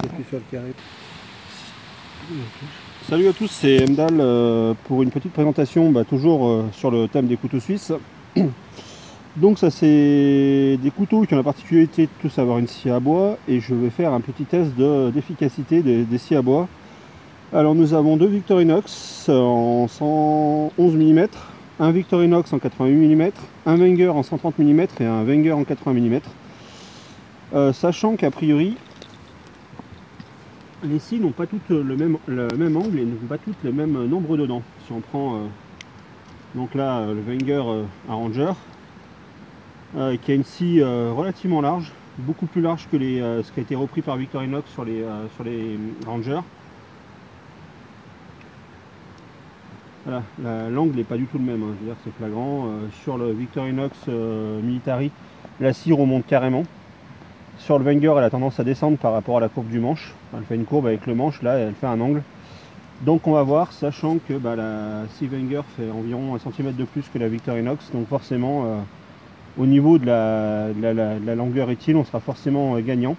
J'appuie sur le carré. Salut à tous, c'est Mdal pour une petite présentation, toujours sur le thème des couteaux suisses. Donc ça c'est des couteaux qui ont la particularité de tous avoir une scie à bois et je vais faire un petit test d'efficacité des scies à bois. Alors nous avons deux Victorinox en 111 mm, un Victorinox en 88 mm, un Wenger en 130 mm et un Wenger en 80 mm. Sachant qu'a priori les scies n'ont pas toutes le même angle et n'ont pas toutes le même nombre de dents. Si on prend donc là le Wenger Arranger qui a une scie relativement large, beaucoup plus large que ce qui a été repris par Victorinox sur les Rangers. Voilà, l'angle n'est pas du tout le même, hein. Je veux dire, c'est flagrant. Sur le Victorinox Military, la scie remonte carrément. Sur le Wenger, elle a tendance à descendre par rapport à la courbe du manche. Elle fait une courbe avec le manche, là elle fait un angle. Donc on va voir, sachant que la scie Wenger fait environ 1 cm de plus que la Victorinox, donc forcément au niveau de la longueur utile, on sera forcément gagnant.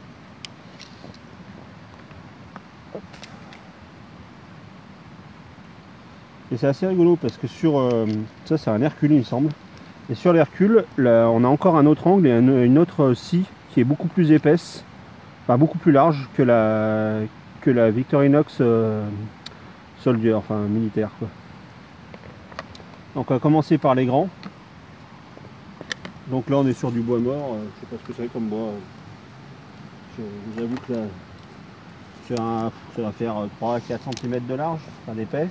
Et c'est assez rigolo parce que sur ça c'est un Hercule il me semble, et sur l'Hercule on a encore un autre angle et une autre scie qui est beaucoup plus épaisse, enfin beaucoup plus large que la Victorinox Soldier, enfin militaire quoi. Donc on va commencer par les grands. Donc là on est sur du bois mort, je sais pas ce que c'est comme bois. Je vous avoue que là ça va faire 3-4 cm de large, enfin d'épais.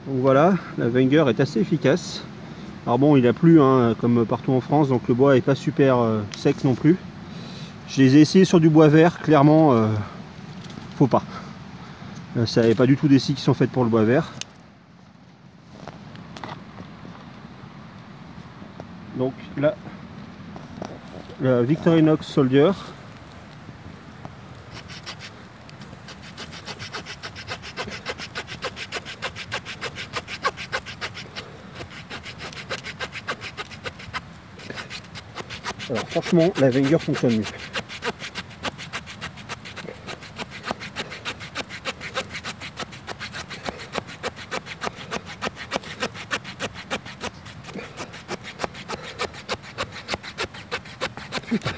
Donc voilà, la Wenger est assez efficace. Alors bon, il a plu hein, comme partout en France, donc le bois est pas super sec non plus. Je les ai essayés sur du bois vert, clairement, faut pas. Ça n'est pas du tout des scies qui sont faites pour le bois vert. Donc là, la Victorinox Soldier. Alors franchement, la Wenger fonctionne mieux. Putain.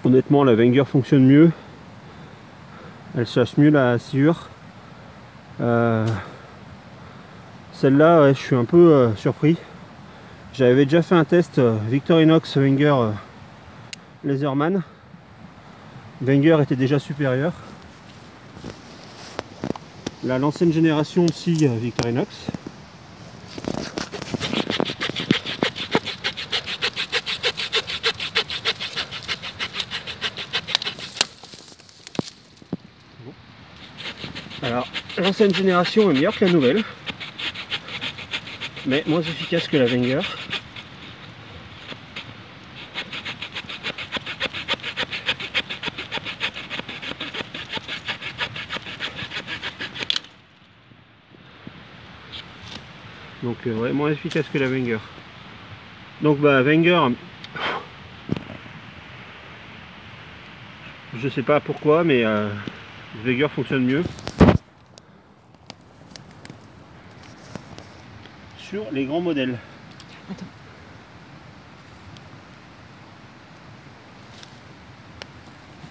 Honnêtement, la Wenger fonctionne mieux. Elle chasse mieux la sciure. Celle-là, ouais, je suis un peu surpris. J'avais déjà fait un test Victorinox Wenger Laserman. Wenger était déjà supérieur. Là, l'ancienne génération aussi Victorinox. Alors, l'ancienne génération est meilleure que la nouvelle, mais moins efficace que la Wenger. Donc ouais, moins efficace que la Wenger. Donc Wenger, je sais pas pourquoi, mais Wenger fonctionne mieux sur les grands modèles. Attends.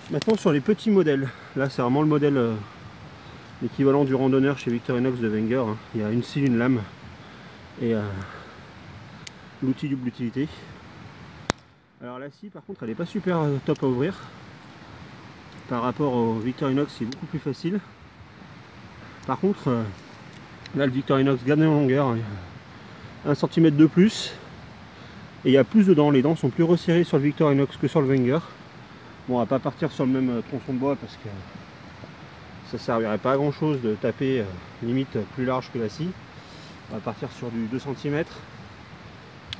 Maintenant sur les petits modèles, là c'est vraiment le modèle l'équivalent du randonneur chez Victorinox de Wenger, hein. Il y a une scie, une lame et l'outil double utilité. Alors la scie par contre elle n'est pas super top à ouvrir. Par rapport au Victorinox c'est beaucoup plus facile. Par contre là le Victorinox gagne en longueur, 1 cm de plus et il y a plus de dents, les dents sont plus resserrées sur le Victorinox que sur le Wenger. Bon, on va pas partir sur le même tronçon de bois parce que ça servirait pas à grand chose de taper limite plus large que la scie. On va partir sur du 2 cm.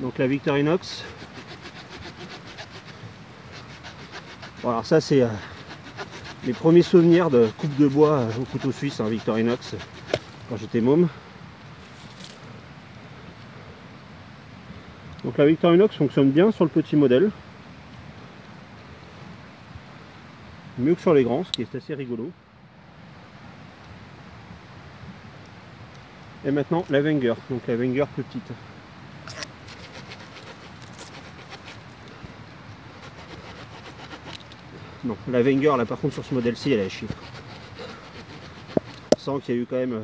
Donc la Victorinox. Bon, alors ça c'est mes premiers souvenirs de coupe de bois au couteau suisse en Victorinox quand j'étais môme. Donc la Victorinox fonctionne bien sur le petit modèle. Mieux que sur les grands, ce qui est assez rigolo. Et maintenant la Wenger, donc la Wenger plus petite. Non, la Wenger là par contre sur ce modèle-ci elle est à chier. On sent qu'il y a eu quand même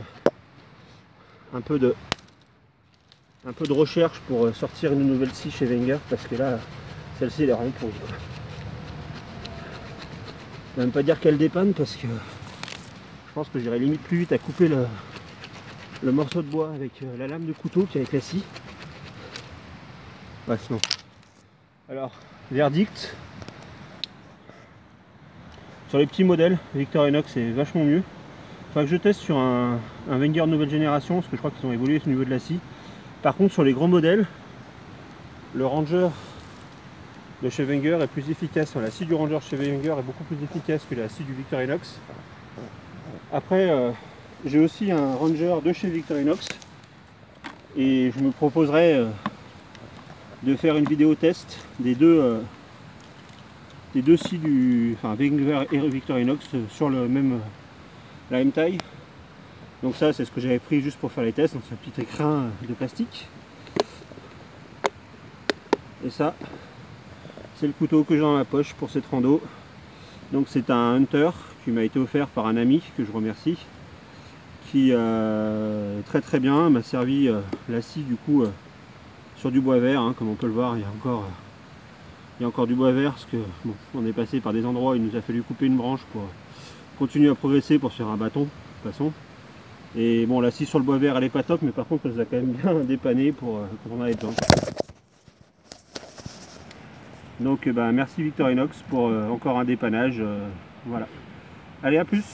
un peu de recherche pour sortir une nouvelle scie chez Wenger, parce que là celle-ci elle est vraiment pourrie. Je ne vais même pas dire qu'elle dépanne, parce que je pense que j'irai limite plus vite à couper le morceau de bois avec la lame de couteau qu'avec la scie. Bref, non. Alors, verdict. Sur les petits modèles, Victorinox c'est vachement mieux. Il faudra que je teste sur un Wenger nouvelle génération, parce que je crois qu'ils ont évolué au niveau de la scie. Par contre, sur les grands modèles, le Ranger de chez Wenger est plus efficace. La scie du Ranger chez Wenger est beaucoup plus efficace que la scie du Victorinox. Après, j'ai aussi un Ranger de chez Victorinox et je me proposerai de faire une vidéo test des deux scies du Wenger et Victorinox sur la même taille. Donc ça c'est ce que j'avais pris juste pour faire les tests, dans ce petit écrin de plastique. Et ça c'est le couteau que j'ai dans la poche pour cette rando. Donc c'est un Hunter qui m'a été offert par un ami que je remercie, qui très très bien m'a servi la scie du coup sur du bois vert, hein, comme on peut le voir. Il y a encore du bois vert, parce que bon, on est passé par des endroits où il nous a fallu couper une branche pour continuer à progresser pour se faire un bâton de toute façon. Et bon, la scie sur le bois vert elle est pas top, mais par contre elle nous a quand même bien dépanné pour quand on avait besoin. Donc merci Victorinox pour encore un dépannage. Voilà. Allez, à plus.